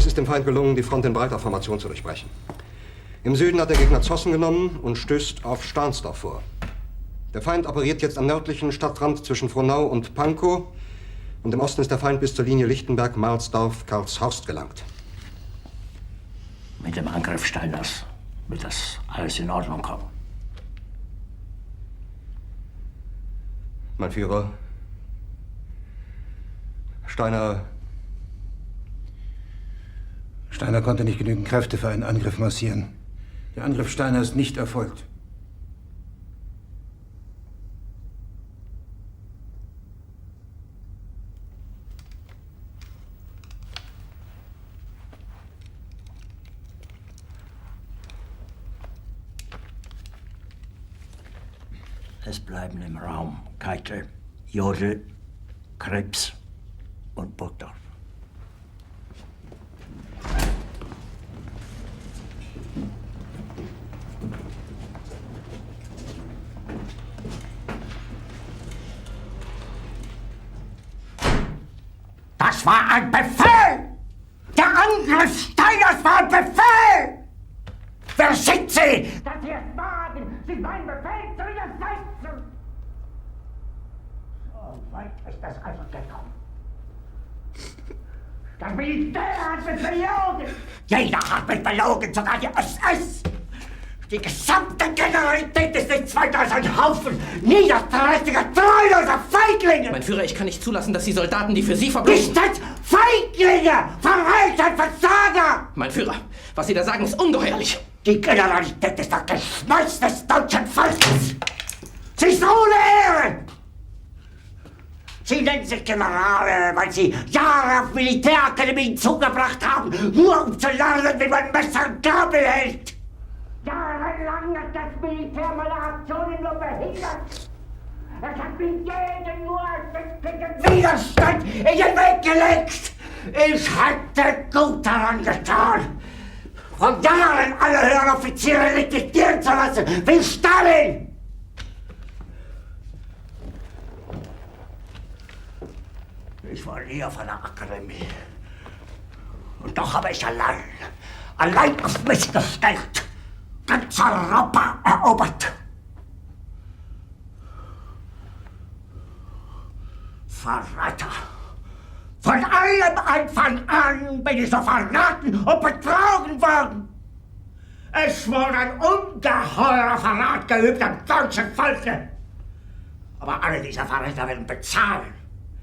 Es ist dem Feind gelungen, die Front in breiter Formation zu durchbrechen. Im Süden hat der Gegner Zossen genommen und stößt auf Stahnsdorf vor. Der Feind operiert jetzt am nördlichen Stadtrand zwischen Frohnau und Pankow. Und im Osten ist der Feind bis zur Linie Lichtenberg-Marsdorf-Karlshorst gelangt. Mit dem Angriff Steiners wird das alles in Ordnung kommen. Mein Führer, Steiner konnte nicht genügend Kräfte für einen Angriff massieren. Der Angriff Steiner ist nicht erfolgt. Es bleiben im Raum Keitel, Jodl, Krebs und Burgdorf. Das war ein Befehl! Der Angriff Steiners war ein Befehl! Wer sind Sie, dass Sie es wagen, sich meinen Befehl zu widersetzen? So weit ist das also gekommen. Das Militär hat mich belogen! Jeder hat mich belogen, sogar die SS! Die gesamte Generalität ist nichts weiter als ein Haufen niederträchtiger, treuloser Feiglinge! Mein Führer, ich kann nicht zulassen, dass die Soldaten, die für Sie verblosen... Nicht als Feiglinge! Verreiter, Versager! Mein Führer, was Sie da sagen, ist ungeheuerlich! Die Generalität ist das Geschmeiß des deutschen Volkes! Sie ist ohne Ehre! Sie nennen sich Generale, weil Sie Jahre auf Militärakademien zugebracht haben, nur um zu lernen, wie man Messer und Gabel hält! Jahrelang hat das Militär meine Aktionen nur behindert! Es hat mir jeden nur ersichtlichen Widerstand in den Weg gelegt! Ich hätte gut daran getan, von Jahren alle höheren Offiziere liquidieren zu lassen, wie Stalin! Ich war nie auf einer Akademie. Und doch habe ich allein auf mich gestellt, ganz Europa erobert. Verräter! Von allem Anfang an bin ich so verraten und betrogen worden. Es wurde ein ungeheurer Verrat geübt am deutschen Volke. Aber alle diese Verräter werden bezahlen.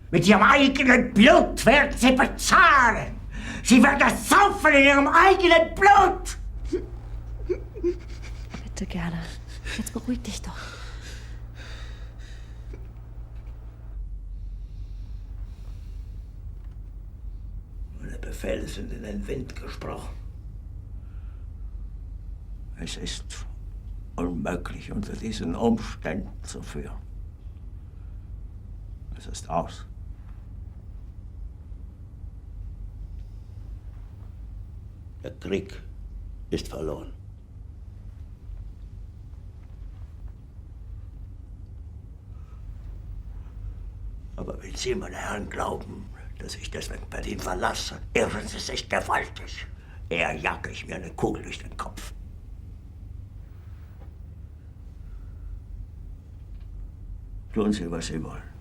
Mit ihrem eigenen Blut werden sie bezahlen. Sie werden es saufen in ihrem eigenen Blut. Bitte gerne. Jetzt beruhig dich doch. Meine Befehle sind in den Wind gesprochen. Es ist unmöglich, unter diesen Umständen zu führen. Es ist aus. Der Krieg ist verloren. Aber wenn Sie, meine Herren, glauben, dass ich deswegen Berlin verlasse, irren Sie sich gewaltig. Eher jage ich mir eine Kugel durch den Kopf. Tun Sie, was Sie wollen.